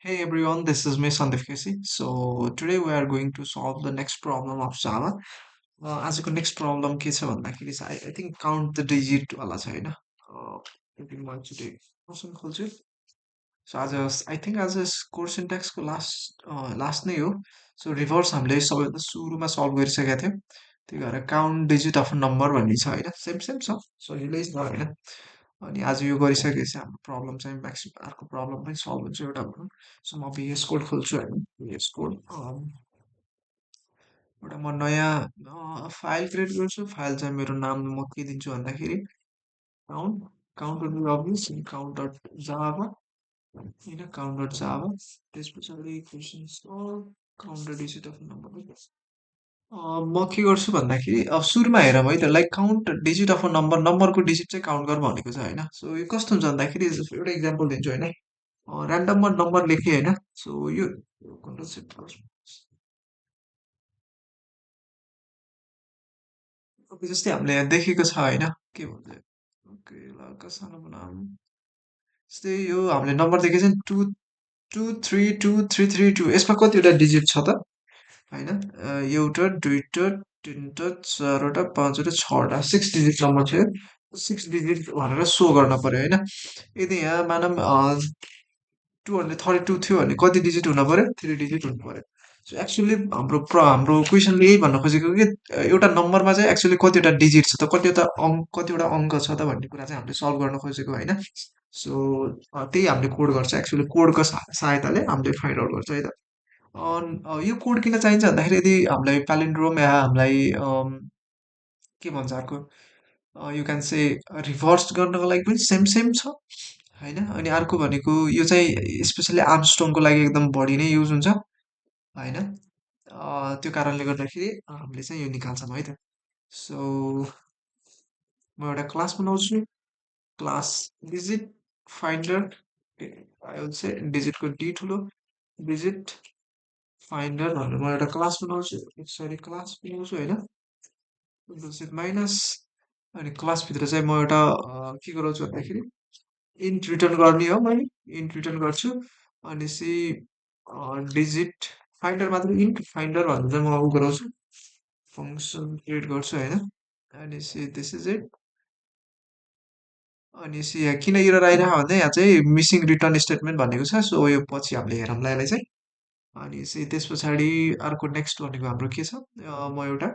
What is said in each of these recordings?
Hey everyone, this is Miss Sandeep Kesi. So today we are going to solve the next problem of Java. आजको next problem के छ भन्दाखेरि चाहिँ I think count the digit वाला छ होइन म एकचोटि क्वेसन खोल्छु सो आज आई थिङ्क आज कोर्स सिन्ट्याक्सको लास्ट नै हो सो रिभर्स हामीले सबैभन्दा सुरुमा सल्भ गरिसकेका थियौँ त्यही भएर काउन्ट डिजिट अफ नम्बर भन्ने छ होइन सेम सेम छ सजिलै छ होइन अनि आज यो गरिसकेपछि हाम्रो प्रब्लम चाहिँ म्याक्सिमम् अर्को प्रब्लम पनि सल्भ हुन्छ एउटा भनौँ सो म भिएस कोड खोल्छु होइन भिएस कोड एउटा म नयाँ फाइल क्रिएट गर्छु फाइल चाहिँ मेरो नाम म के दिन्छु भन्दाखेरि count count dot obvious count dot Java होइन काउन्ट डट जावा त्यस पछाडि question solve count the digit of number म के गर्छु भन्दाखेरि अब सुरुमा हेरौँ है त like count digit of a number नम्बरको डिजिट चाहिँ काउन्ट गर भनेको छ होइन सो यो कस्तो हुन्छ भन्दाखेरि एउटा इक्जाम्पल दिन्छु होइन ऱ्यान्डममा नम्बर लेखेँ होइन सो यो कन्ट्रोल सेट जस्तै हामीले यहाँ देखेको छ होइन के भन्छ ओके ल सानो बनाऊँ जस्तै यो हामीले नम्बर देखेको छ नि टू यसमा कतिवटा डिजिट छ त होइन एउटा दुईवटा तिनवटा चारवटा पाँचवटा छवटा सिक्स डिजिट नम्बर थियो सिक्स डिजिट भनेर सो गर्न पर्यो होइन यदि यहाँ मानौँ 232 थियो भने कति डिजिट हुन पर्यो थ्री डिजिट हुनु पर्यो सो एक्चुअली हाम्रो क्वेसनले यही भन्न खोजेको कि एउटा नम्बरमा चाहिँ एक्चुअली कतिवटा डिजिट छ त कतिवटा अङ्क छ त भन्ने कुरा चाहिँ हामीले सल्भ गर्न खोजेको होइन सो त्यही हामीले कोड गर्छ एक्चुअली कोडको सहायताले हामीले फाइन्ड आउट गर्छ है त यो कोड किन चाहिन्छ भन्दाखेरि यदि हामीलाई प्यालिन्ड्रोम या हामीलाई के भन्छ अर्को यु क्यान से रिभर्स गर्नको लागि पनि सेम सेम छ होइन अनि अर्को भनेको यो चाहिँ स्पेसली आर्मस्ट्रङको लागि एकदम बढी नै युज हुन्छ होइन त्यो कारणले गर्दाखेरि हामीले चाहिँ यो निकाल्छौँ है त सो म एउटा क्लास बनाउँछु class digit finder I will say डिजिटको डी ठुलो डिजिट फाइन्डर भनेर म एउटा क्लास बनाउँछु सरी क्लास बनाउँछु होइन डिजिट माइनस अनि क्लासभित्र चाहिँ म एउटा के गराउँछु भन्दाखेरि इन्ट रिटर्न गर्ने हो मैले इन्ट रिटर्न गर्छु अनि डिजिट फाइन्डर मात्र इन्ट फाइन्डर भनेर चाहिँ म उ गराउँछु फङ्सन क्रिएट गर्छु होइन अनि दिस इज इट अनि यहाँ किन एरर आइरहेको भन्दा यहाँ चाहिँ मिसिङ रिटर्न स्टेटमेन्ट भनेको छ सो यो पछि हामीले हेरौँला यसलाई चाहिँ अनि त्यस पछाडि अर्को नेक्स्ट भनेको हाम्रो के छ म एउटा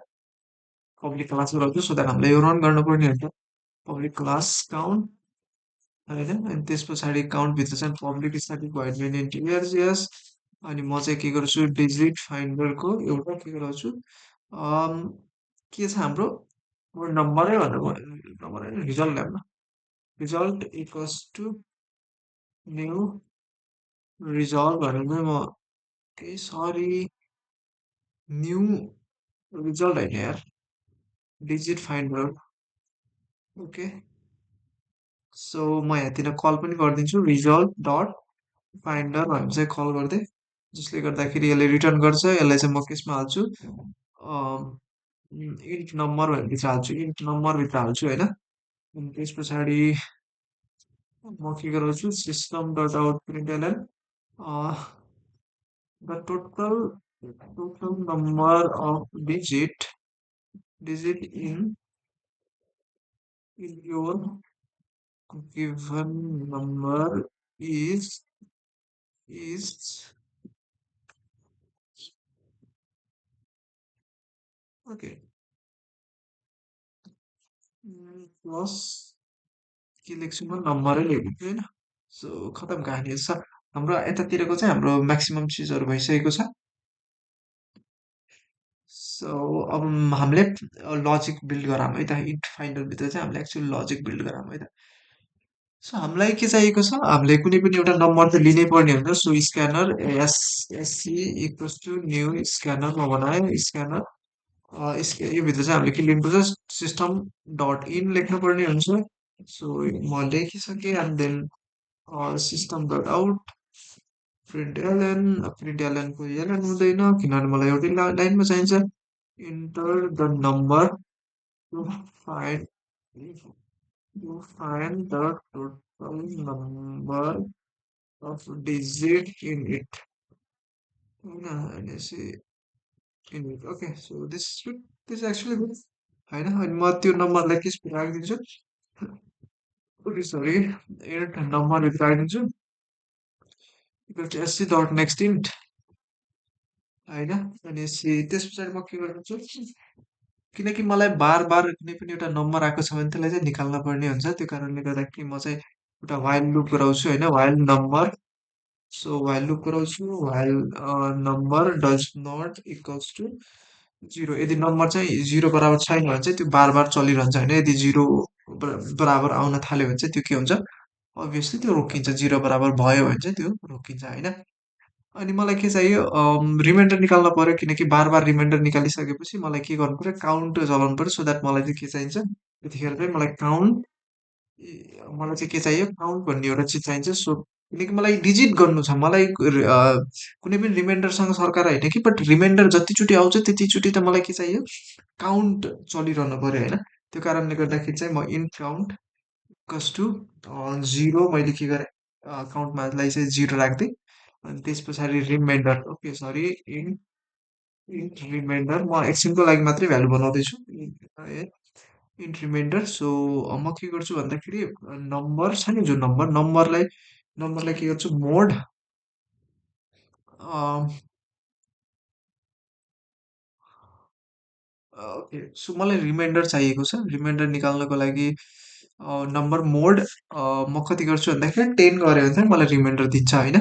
पब्लिक क्लास गराउँछु सो द्याट हामीले यो रन गर्नुपर्ने हुन्छ पब्लिक क्लास काउन्ट होइन अनि त्यस पछाडि काउन्टभित्र चाहिँ public static void main integers यस अनि म चाहिँ के गर्छु डिजिट फाइन्डरको एउटा के गराउँछु के छ हाम्रो नम्बरै भनेर नम्बर होइन रिजल्ट ल्याउन result equals to new result भनेर चाहिँ म सरी न्यू रिजल्ट होइन यार डिजिट फाइन्डर ओके सो म यहाँतिर कल पनि गरिदिन्छु रिजल्ट डट फाइन्डर भनेर चाहिँ कल गर्दै जसले गर्दाखेरि यसले रिटर्न गर्छ यसलाई चाहिँ म केसमा हाल्छु इन्ट नम्बर भनेर हाल्छु इन्ट नम्बरभित्र हाल्छु होइन अनि त्यस पछाडि म के गराउँछु system dot out println the total number of digit in your given number is okay plus के लेख्छु म नम्बरै लेखिदिन्छु होइन सो खतम कहानी छ हाम्रो यतातिरको चाहिँ हाम्रो म्याक्सिमम् चिजहरू भइसकेको छ सो अब हामीले लजिक बिल्ड गरौँ है त इन्ट फाइन्डरभित्र चाहिँ हामीले एक्चुअली लजिक बिल्ड गरौँ है त सो हामीलाई के चाहिएको छ हामीले कुनै पनि एउटा नम्बर त लिनै पर्ने हुन्छ so scanner SC equals to new scanner म बनाएँ स्क्यानर यो भित्र चाहिँ हामीले के लेख्नुपर्छ सिस्टम डट इन लेख्नुपर्ने हुन्छ सो म लेखिसकेँ and then system dot out print एलएनको एलएन हुँदैन किनभने मलाई एउटै लाइनमा चाहिन्छ enter the number to find to find the total number of digit in it. भनेपछि in it. Okay, so this is good. This is actually good. होइन अनि म त्यो नम्बरलाई केसमा राखिदिन्छु सरी इन्ट नम्बरभित्र राखिदिन्छु equal to SC dot next int होइन भनेपछि त्यस पछाडि म के गर्छु किनकि मलाई बार बार कुनै पनि एउटा नम्बर आएको छ भने त्यसलाई चाहिँ निकाल्न पर्ने हुन्छ त्यो कारणले गर्दाखेरि म चाहिँ एउटा वाइल लुप गराउँछु होइन while number so while loop गराउँछु while number does not equals to zero यदि नम्बर चाहिँ जिरो बराबर छैन भने चाहिँ त्यो बार बार चलिरहन्छ होइन यदि जिरो बराबर आउन थाल्यो भने चाहिँ त्यो के हुन्छ अभियसली त्यो रोकिन्छ जिरो बराबर भयो भने चाहिँ त्यो रोकिन्छ होइन अनि मलाई के चाहियो रिमाइन्डर निकाल्न पर्यो किनकि बार बार रिमाइन्डर निकालिसकेपछि मलाई के गर्नु पर्यो काउन्ट चलाउनु पर्यो सो द्याट मलाई चाहिँ के चाहिन्छ त्यतिखेर चाहिँ मलाई काउन्ट मलाई चाहिँ के चाहियो काउन्ट भन्ने एउटा चिज चाहिन्छ सो किनकि मलाई डिजिट गर्नु छ मलाई कुनै पनि रिमाइन्डरसँग सरकार होइन कि बट रिमाइन्डर जतिचोटि आउँछ त्यतिचोटि त मलाई के चाहियो काउन्ट चलिरहनु पर्यो होइन त्यो कारणले गर्दाखेरि चाहिँ म इन काउन्ट कस टु जिरो मैले के गरेँ काउन्टमालाई चाहिँ जिरो राखिदिएँ अनि त्यस पछाडि reminder okay sorry in int reminder म एकछिनको लागि मात्रै भ्यालु बनाउँदैछु है इन्ट रिमाइन्डर सो म के गर्छु भन्दाखेरि नम्बर छ नि जुन नम्बरलाई के गर्छु मोड ओके सो मलाई रिमाइन्डर चाहिएको छ रिमाइन्डर निकाल्नको लागि नम्बर मोड म कति गर्छु भन्दाखेरि 10 गऱ्यो भने चाहिँ मलाई रिमाइन्डर दिन्छ होइन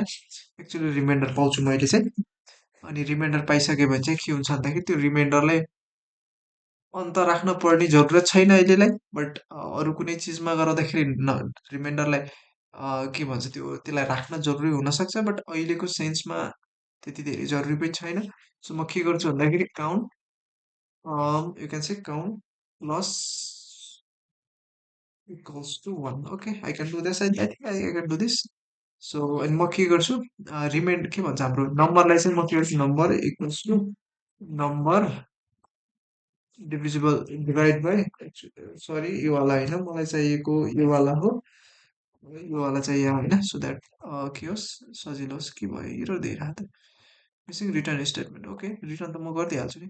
एक्चुअली रिमाइन्डर पाउँछु मैले चाहिँ अनि रिमाइन्डर पाइसक्यो भने चाहिँ के हुन्छ भन्दाखेरि त्यो रिमाइन्डरलाई अन्त राख्न पर्ने जरुरत छैन अहिलेलाई बट अरू कुनै चिजमा गर्दाखेरि रिमाइन्डरलाई के भन्छ त्यसलाई राख्न जरुरी हुनसक्छ बट अहिलेको सेन्समा त्यति धेरै जरुरी पनि छैन सो म के गर्छु भन्दाखेरि count you can say count plus equals to 1 okay I can do this I think I can do this so अनि म के गर्छु रिमाइन्ड के भन्छ हाम्रो नम्बरलाई चाहिँ म के गर्छु number equals to number divisible divide by sorry यो वाला होइन मलाई चाहिएको यो वाला हो यो वाला चाहियो होइन सो द्याट के होस् सजिलो होस् के भयो हिरो दिइरहेको त missing return statement okay return त म गरिदिइहाल्छु नि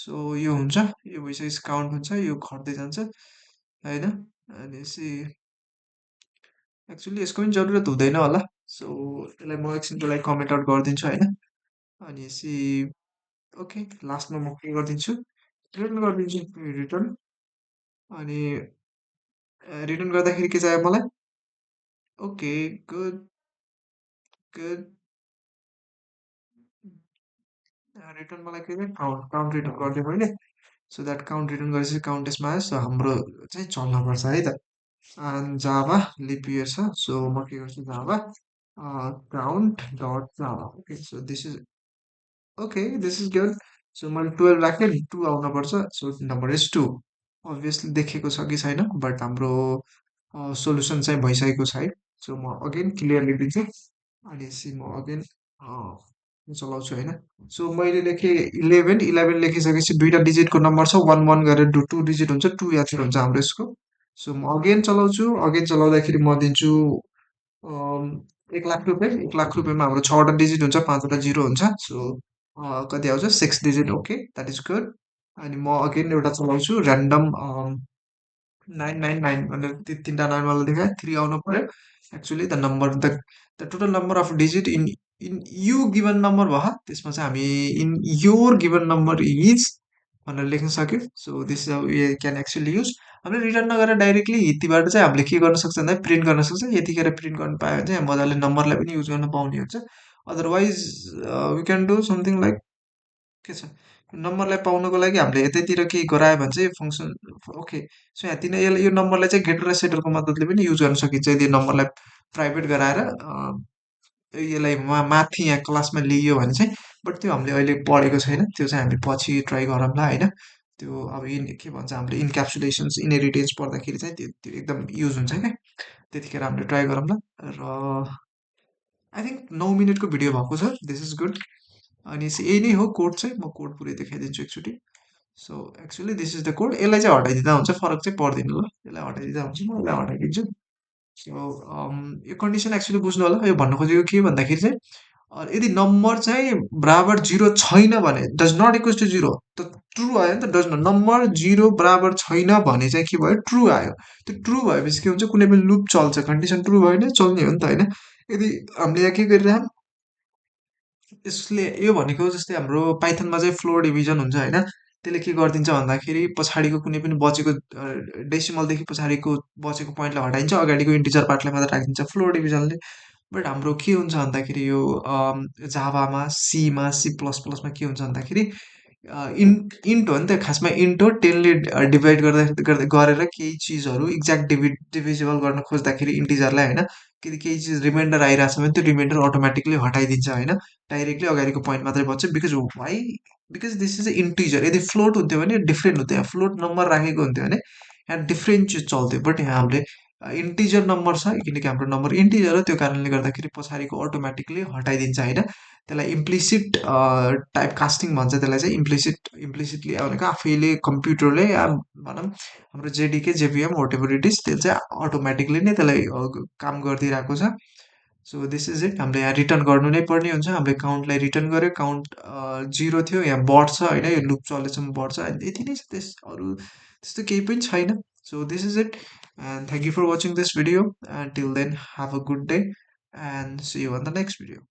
सो यो हुन्छ यो भइसकेपछि काउन्ट हुन्छ यो घट्दै जान्छ होइन भनेपछि एक्चुली यसको पनि जरुरत हुँदैन होला सो त्यसलाई म एकछिनको लागि कमेन्ट आउट गरिदिन्छु होइन भनेपछि ओके लास्टमा म के गरिदिन्छु रिटर्न गरिदिन्छु रिटर्न अनि रिटर्न गर्दाखेरि के चाहियो मलाई ओके गुड गुड रिटर्न मलाई के चाहिँ काउन्ट काउन्ट रिटर्न गरिदियो मैले सो द्याट काउन्ट रिटर्न गरेपछि काउन्ट यसमा आयो सो हाम्रो चाहिँ चल्नुपर्छ है त जावा लिप इयर छ सो म के गर्छु Java count dot Java okay so this is okay this is good so मैले 12 राखेँ 2 आउनुपर्छ सो नम्बर इज 2 अभियसली देखेको छ कि छैन बट हाम्रो सोल्युसन चाहिँ भइसकेको छ है सो म अगेन क्लियर लेखिदिन्छु अनि म अगेन चलाउँछु होइन सो मैले लेखेँ 11 लेखिसकेपछि दुईवटा डिजिटको नम्बर छ 1 1 गरेर 2 डिजिट हुन्छ 2 याद हुन्छ हाम्रो यसको सो म अगेन चलाउँछु अगेन चलाउँदाखेरि म दिन्छु 1 लाख रुपियाँ 1 लाख रुपियाँमा हाम्रो 6वटा डिजिट हुन्छ 5वटा जिरो हुन्छ सो कति आउँछ 6 digit okay that is good अनि म अगेन एउटा चलाउँछु ऱ्यान्डम 999 भनेर तिनवटा नम्बरलाई देखाएँ 3 आउनु पर्यो actually the total number of digit in you given number भयो त्यसमा चाहिँ हामी in your given number is भनेर लेख्न सक्यो so this is can actually use हामीले रिटर्न नगरेर डाइरेक्टली यतिबाट चाहिँ हामीले के गर्न सक्छ भन्दा प्रिन्ट गर्न सक्छ यतिखेर प्रिन्ट गर्न पायो भने चाहिँ मजाले नम्बरलाई पनि युज गर्न पाउने हुन्छ otherwise we can do something like के छ नम्बरलाई पाउनको लागि हामीले यतैतिर केही गरायो भने चाहिँ फङ्सन ओके सो यहाँ यो नम्बरलाई चाहिँ गेटर र सेटरको मद्दतले पनि युज गर्न सकिन्छ यदि नम्बरलाई प्राइभेट गराएर यसलाई माथि यहाँ क्लासमा लिइयो भने चाहिँ बट त्यो हामीले अहिले पढेको छैन त्यो चाहिँ हामी पछि ट्राई गरौँला होइन त्यो अब के भन्छ हामीले इन्क्याप्सुलेसन्स इनहेरिटेन्स पढ्दाखेरि चाहिँ त्यो एकदम युज हुन्छ क्या त्यतिखेर हामीले ट्राई गरौँला र आई थिङ्क 9 मिनटको भिडियो भएको छ दिस इज गुड अनि यही नै हो कोड चाहिँ म कोड पुरै देखाइदिन्छु एकचोटि so actually this is the code यसलाई चाहिँ हटाइदिँदा हुन्छ फरक चाहिँ पर्दैन ल यसलाई हटाइदिँदा हुन्छ म यसलाई हटाइदिन्छु सो यो कन्डिसन एक्चुअली बुझ्नु होला यो भन्नु खोजेको के भन्दाखेरि चाहिँ यदि नम्बर चाहिँ बराबर 0 छैन भने डज नट इक्वल्स टु 0 त ट्रु आयो नि त डज नट नम्बर 0 बराबर छैन भने चाहिँ के भयो ट्रु आयो त्यो ट्रु भएपछि के हुन्छ कुनै पनि लुप चल्छ कन्डिसन ट्रु भयो भने चल्ने हो नि त होइन यदि हामीले यहाँ के गरिरहँ यसले यो भनेको जस्तै हाम्रो पाइथनमा चाहिँ फ्लोर डिभिजन हुन्छ होइन त्यसले के गरिदिन्छ भन्दाखेरि पछाडिको कुनै पनि बचेको डेसिमलदेखि पछाडिको बचेको पोइन्टलाई हटाइन्छ अगाडिको इन्टिजर पार्टलाई मात्र राखिदिन्छ फ्लोर डिभिजनले बट हाम्रो के हुन्छ भन्दाखेरि यो जाभामा सीमा सी प्लस प्लसमा के हुन्छ भन्दाखेरि इन्ट हो नि त खासमा इन्ट हो टेनले डिभाइड गर्दा गर्दा गरेर केही चिजहरू एक्ज्याक्ट डिभिजिबल गर्न खोज्दाखेरि इन्टिजरलाई होइन कि केही चिज रिमाइन्डर आइरहेको छ भने त्यो रिमाइन्डर अटोमेटिकली हटाइदिन्छ होइन डाइरेक्टली अगाडिको पोइन्ट मात्रै बच्छ because why because this is a integer यदि फ्लोट हुन्थ्यो भने डिफ्रेन्ट हुन्थ्यो फ्लोट नम्बर राखेको हुन्थ्यो भने यहाँ डिफ्रेन्ट चिज चल्थ्यो बट यहाँ हामीले इन्टिजर नम्बर छ किनकि हाम्रो नम्बर इन्टिजर हो त्यो कारणले गर्दाखेरि पछाडिको अटोमेटिकली हटाइदिन्छ होइन त्यसलाई इम्प्लिसिट टाइप कास्टिङ भन्छ त्यसलाई चाहिँ इम्प्लिसिटली भनेको आफैले कम्प्युटरले भनौँ हाम्रो JDK JPM whatever it is त्यसले चाहिँ अटोमेटिकली नै त्यसलाई काम गरिदिइरहेको छ सो दिस इज इट हामीले यहाँ रिटर्न गर्नु नै पर्ने हुन्छ हामीले काउन्टलाई रिटर्न गऱ्यो काउन्ट 0 थियो यहाँ बढ्छ होइन यो लुप चलेसम्म बढ्छ यति नै छ अरू त्यस्तो केही पनि छैन so this is it and thank you for watching this video and till then have a good day and see you on the next video